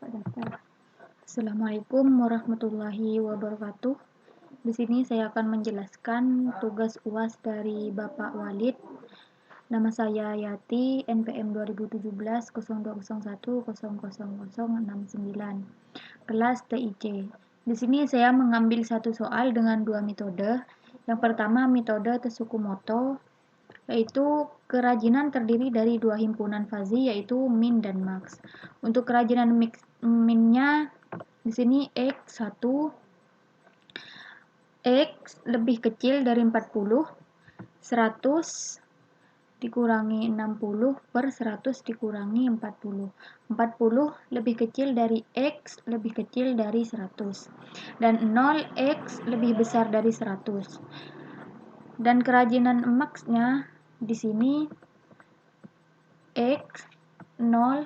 Assalamualaikum warahmatullahi wabarakatuh. Di sini saya akan menjelaskan tugas UAS dari Bapak Walid. Nama saya Yati, NPM 2017 0201 00069, kelas TIC. Di sini saya mengambil satu soal dengan dua metode. Yang pertama metode Tsukumoto, yaitu kerajinan terdiri dari dua himpunan fazi, yaitu min dan max. Untuk kerajinan minnya di sini X1, X lebih kecil dari 40, 100 dikurangi 60 per 100 dikurangi 40. 40 lebih kecil dari X lebih kecil dari 100. Dan 0X lebih besar dari 100. Dan kerajinan max-nya di sini X 0,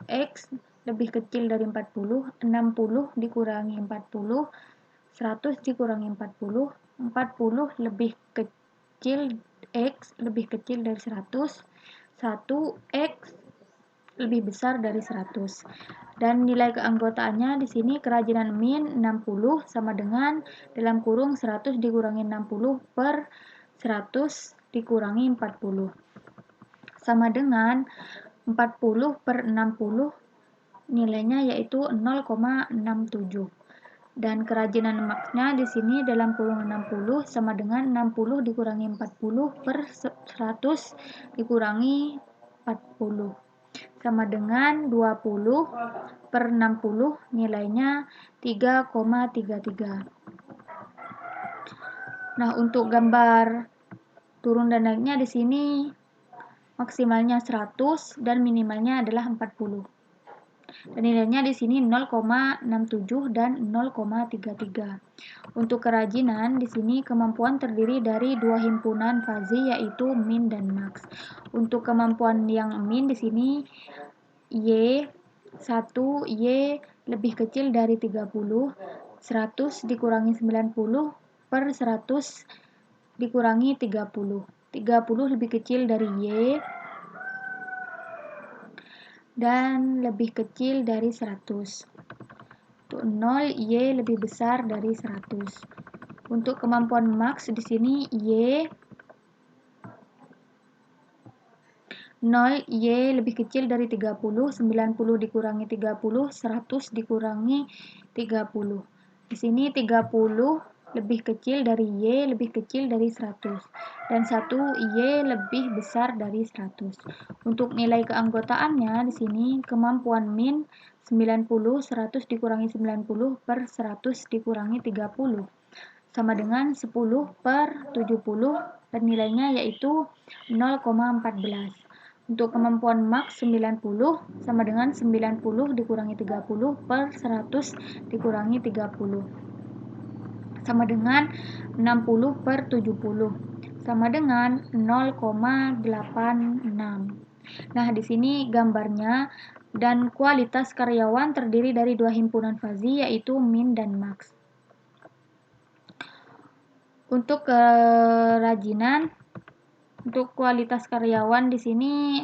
X lebih kecil dari 40, 60 dikurangi 40, 100 dikurangi 40, 40 lebih kecil, X lebih kecil dari 100, 1X lebih besar dari 100. Dan nilai keanggotaannya di sini kerajinan min 60 sama dengan dalam kurung 100 dikurangi 60 per 100 dikurangi 40. Sama dengan 40 per 60, nilainya yaitu 0,67. Dan kerajinan maksnya di sini dalam kurung 60 sama dengan 60 dikurangi 40 per 100 dikurangi 40. Sama dengan 20 per 60, nilainya 3,33. Nah, untuk gambar turun dan naiknya di sini maksimalnya 100 dan minimalnya adalah 40. Dan nilainya di sini 0,67 dan 0,33. Untuk kerajinan di sini kemampuan terdiri dari dua himpunan fazi, yaitu min dan max. Untuk kemampuan yang min di sini Y1, Y lebih kecil dari 30, 100 dikurangi 90 per 100 dikurangi 30. 30 lebih kecil dari Y dan lebih kecil dari 100. Untuk 0, Y lebih besar dari 100. Untuk kemampuan max di sini Y 0, Y lebih kecil dari 30, 90 dikurangi 30, 100 dikurangi 30. Di sini 30 lebih kecil dari Y lebih kecil dari 100. Dan 1 Y lebih besar dari 100. Untuk nilai keanggotaannya di sini kemampuan min 90, 100 dikurangi 90 per 100 dikurangi 30. Sama dengan 10 per 70 dan nilainya yaitu 0,14. Untuk kemampuan max 90 sama dengan 90 dikurangi 30 per 100 dikurangi 30. Sama dengan 60 per 70. Sama dengan 0,86. Nah, di sini gambarnya dan kualitas karyawan terdiri dari dua himpunan fazi, yaitu min dan max. Untuk kerajinan, untuk kualitas karyawan di sini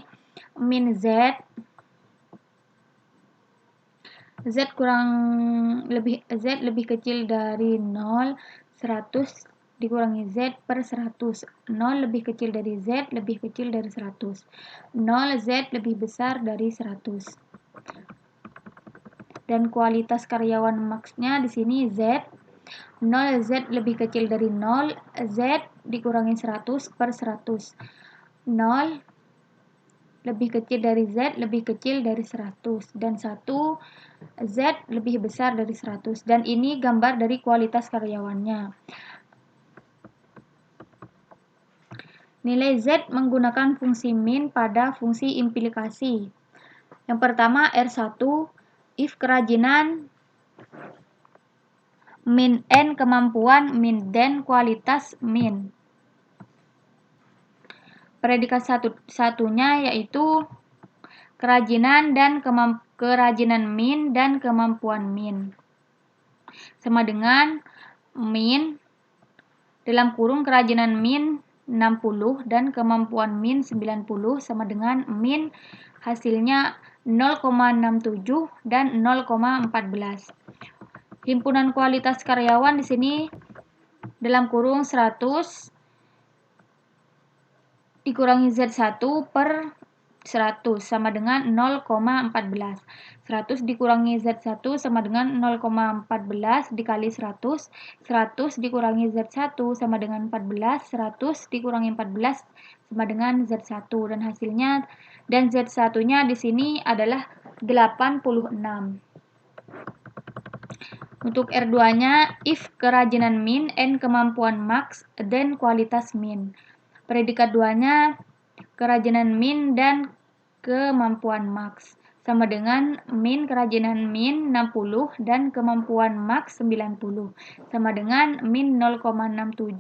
min Z lebih kecil dari 0, 100 dikurangi Z per 100. 0 lebih kecil dari Z lebih kecil dari 100. 0 Z lebih besar dari 100. Dan kualitas karyawan max-nya di sini Z 0 Z lebih kecil dari 0, Z dikurangi 100 per 100. 0 lebih kecil dari Z lebih kecil dari 100. Dan 1 Z lebih besar dari 100. Dan ini gambar dari kualitas karyawannya. Nilai Z menggunakan fungsi min pada fungsi implikasi. Yang pertama R1, if kerajinan min N kemampuan min dan kualitas min. Predikat satunya yaitu kerajinan dan kerajinan min dan kemampuan min. Sama dengan min dalam kurung kerajinan min 60 dan kemampuan min 90 sama dengan min hasilnya 0,67 dan 0,14. Himpunan kualitas karyawan di sini dalam kurung 100 dikurangi Z1 per 100 sama dengan 0,14. 100 dikurangi Z1 sama dengan 0,14 dikali 100. 100 dikurangi Z1 sama dengan 14. 100 dikurangi 14 sama dengan Z1 dan hasilnya Z1-nya di sini adalah 86. Untuk R2-nya, if kerajinan min and kemampuan max dan kualitas min. Predikat 2-nya kerajinan min dan kemampuan max sama dengan min kerajinan min 60 dan kemampuan max 90 sama dengan min 0,67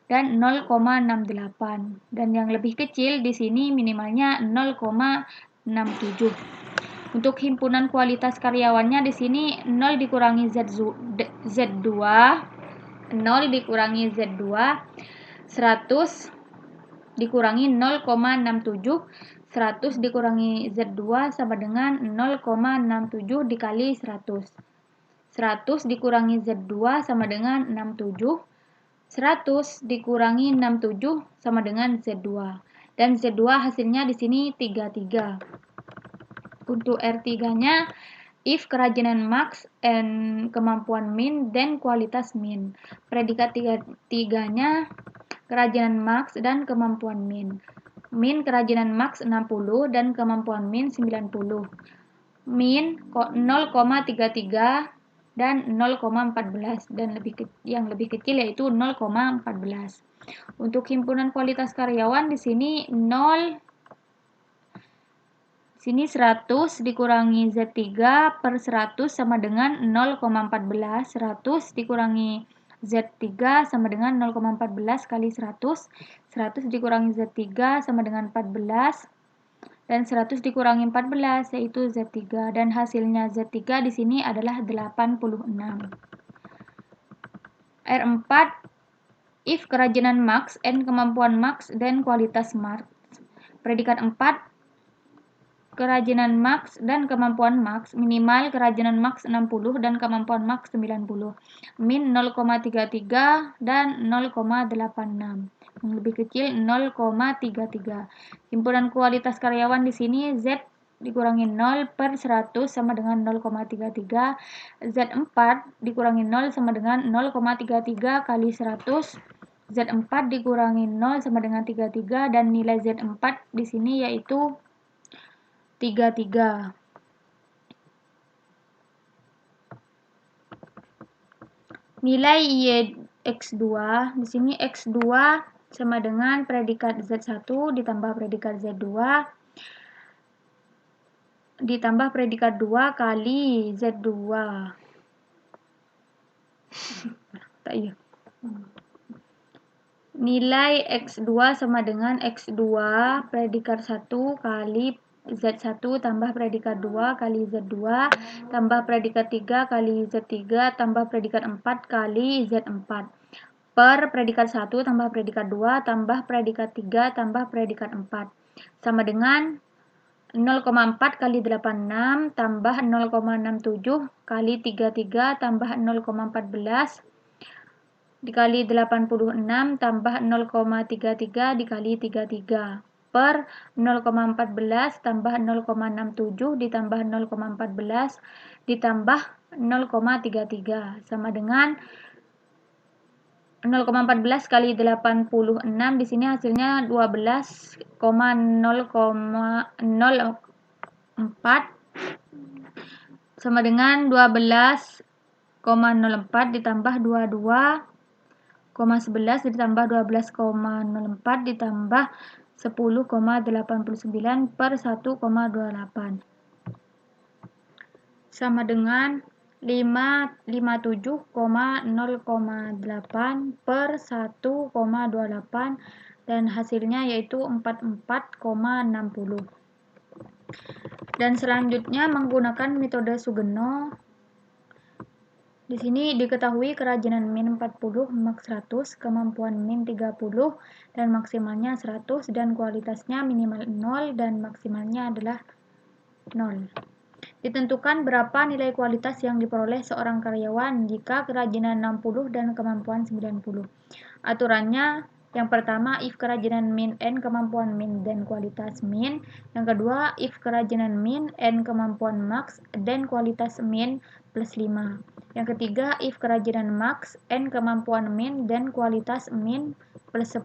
dan 0,68 dan yang lebih kecil di sini minimalnya 0,67. Untuk himpunan kualitas karyawannya di sini 0 dikurangi Z2 0 dikurangi Z2 100 dikurangi 0,67. 100 dikurangi Z2 sama dengan 0,67 dikali 100. 100 dikurangi Z2 sama dengan 67. 100 dikurangi 67 sama dengan Z2. Dan Z2 hasilnya di sini 33. Untuk R3-nya, if kerajinan max and kemampuan min dan kualitas min. Predikat 3-nya kerajinan max dan kemampuan min. Min kerajinan max 60 dan kemampuan min 90. Min 0,33 dan 0,14 dan yang lebih kecil yaitu 0,14. Untuk himpunan kualitas karyawan di sini 0 sini 100 dikurangi Z3 per 100 sama dengan 0,14. 100 dikurangi Z3 sama dengan 0,14 kali 100. 100 dikurangi Z3 sama dengan 14. Dan 100 dikurangi 14 yaitu Z3. Dan hasilnya Z3 di sini adalah 86. R4, if kerajinan max and kemampuan max dan kualitas max. Predikat 4, kerajinan max dan kemampuan max, minimal kerajinan max 60 dan kemampuan max 90. Min 0,33 dan 0,86. Yang lebih kecil 0,33. Himpunan kualitas karyawan di sini Z dikurangi 0 per 100 sama dengan 0,33. Z4 dikurangi 0 sama dengan 0,33 kali 100. Z4 dikurangi 0 sama dengan 33 dan nilai Z4 di sini yaitu 33. Nilai X2 di sini X2 sama dengan predikat Z1 ditambah predikat Z2 ditambah predikat 2 kali Z2. Nilai X2 sama dengan X2 predikat 1 kali Z1 tambah predikat 2 kali Z2 tambah predikat 3 kali Z3 tambah predikat 4 kali Z4 per predikat 1 tambah predikat 2 tambah predikat 3 tambah predikat 4 sama dengan 0,4 kali 86 tambah 0,67 kali 33 tambah 0,14 dikali 86 tambah 0,33 dikali 33 per 0,14 tambah 0,67 ditambah 0,14 ditambah 0,33 sama dengan 0,14 kali 86 di sini hasilnya 12,004 sama dengan 12,04 ditambah 22,11 ditambah 12,04 ditambah 10,89 per 1,28 sama dengan 557,0,8 per 1,28 dan hasilnya yaitu 44,60. Dan selanjutnya menggunakan metode Sugeno. Di sini diketahui kerajinan min 40, max 100, kemampuan min 30 dan maksimalnya 100 dan kualitasnya minimal 0 dan maksimalnya adalah 0. Ditentukan berapa nilai kualitas yang diperoleh seorang karyawan jika kerajinan 60 dan kemampuan 90. Aturannya, yang pertama, if kerajinan min N, kemampuan min, dan kualitas min. Yang kedua, if kerajinan min N, kemampuan max, dan kualitas min plus 5. Yang ketiga, if kerajinan max N, kemampuan min, dan kualitas min plus 10.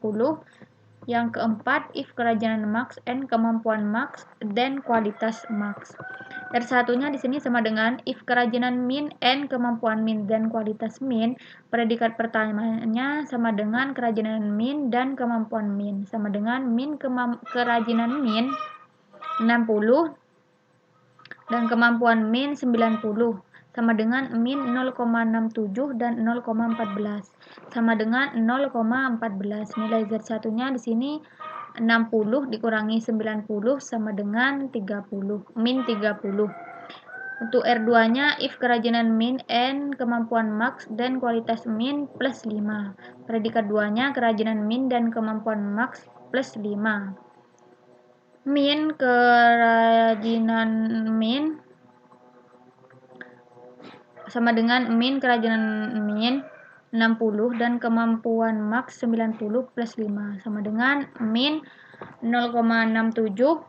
Yang keempat, if kerajinan max N, kemampuan max, dan kualitas max. R1-nya di sini sama dengan if kerajinan min N, kemampuan min, dan kualitas min. Predikat pertamanya sama dengan kerajinan min dan kemampuan min. Sama dengan min kerajinan min 60 dan kemampuan min 90. Sama dengan min 0,67 dan 0,14. Sama dengan 0,14. Nilai Z1-nya di sini 60 dikurangi 90 sama dengan 30, min 30. Untuk R2-nya, if kerajinan min N, kemampuan max, dan kualitas min plus 5. Predikat 2-nya, kerajinan min dan kemampuan max plus 5. Min kerajinan min sama dengan min kerajinan min 60 dan kemampuan max 90 plus 5 sama dengan min 0,67,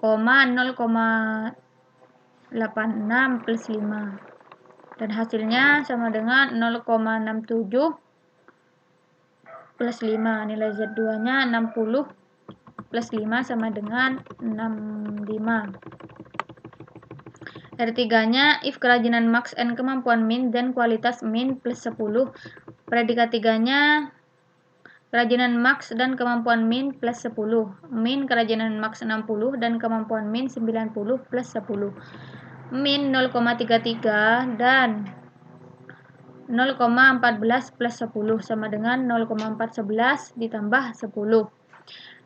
0,86 plus 5 dan hasilnya sama dengan 0,67 plus 5. Nilai Z2 nya 60 plus 5 sama dengan 65. R3 nya if kerajinan max N, kemampuan min, dan kualitas min plus 10. Predikat 3 nya kerajinan max dan kemampuan min plus 10. Min kerajinan max 60 dan kemampuan min 90 plus 10. Min 0,33 dan 0,14 plus 10 sama dengan 0,411 ditambah 10.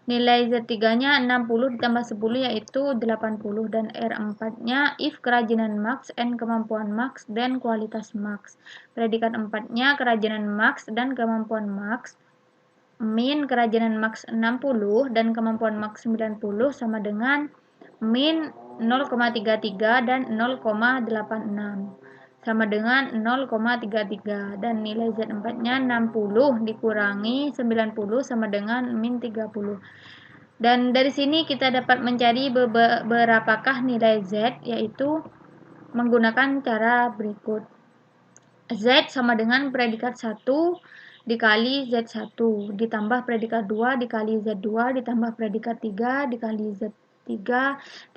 Nilai Z3-nya 60 ditambah 10 yaitu 80 dan R4-nya if kerajinan max N, kemampuan max, dan kualitas max. Predikat 4-nya kerajinan max dan kemampuan max. Min kerajinan max 60 dan kemampuan max 90 sama dengan min 0,33 dan 0,86 sama dengan 0,33 dan nilai Z4-nya 60 dikurangi 90 sama dengan min 30. Dan dari sini kita dapat mencari berapakah nilai Z, yaitu menggunakan cara berikut. Z sama dengan predikat 1 dikali Z1 ditambah predikat 2 dikali Z2 ditambah predikat 3 dikali Z3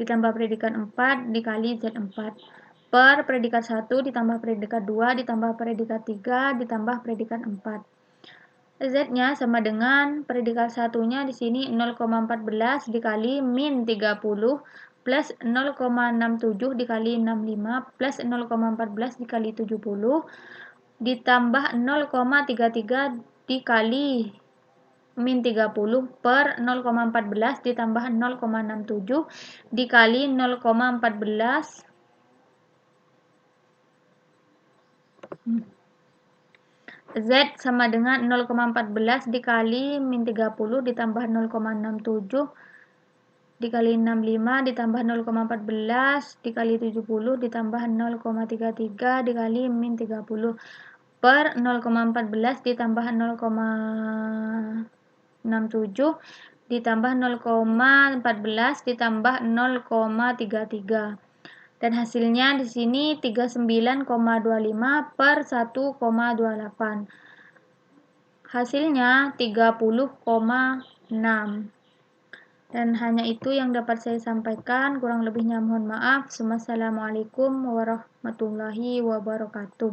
ditambah predikat 4 dikali Z4 per predikat 1 ditambah predikat 2 ditambah predikat 3 ditambah predikat 4. Z-nya sama dengan predikat 1-nya di sini 0,14 dikali min 30 plus 0,67 dikali 65 plus 0,14 dikali 70 ditambah 0,33 dikali min 30 per 0,14 ditambah 0,67 dikali 0,14 Z sama dengan 0,14 dikali min 30 ditambah 0,67 dikali 65 ditambah 0,14 dikali 70 ditambah 0,33 dikali min 30 per 0,14 ditambah 0,67 ditambah 0,14 ditambah 0,33 dan hasilnya di sini 39,25 per 1,28. Hasilnya 30,6. Dan hanya itu yang dapat saya sampaikan, kurang lebihnya mohon maaf. Wassalamualaikum warahmatullahi wabarakatuh.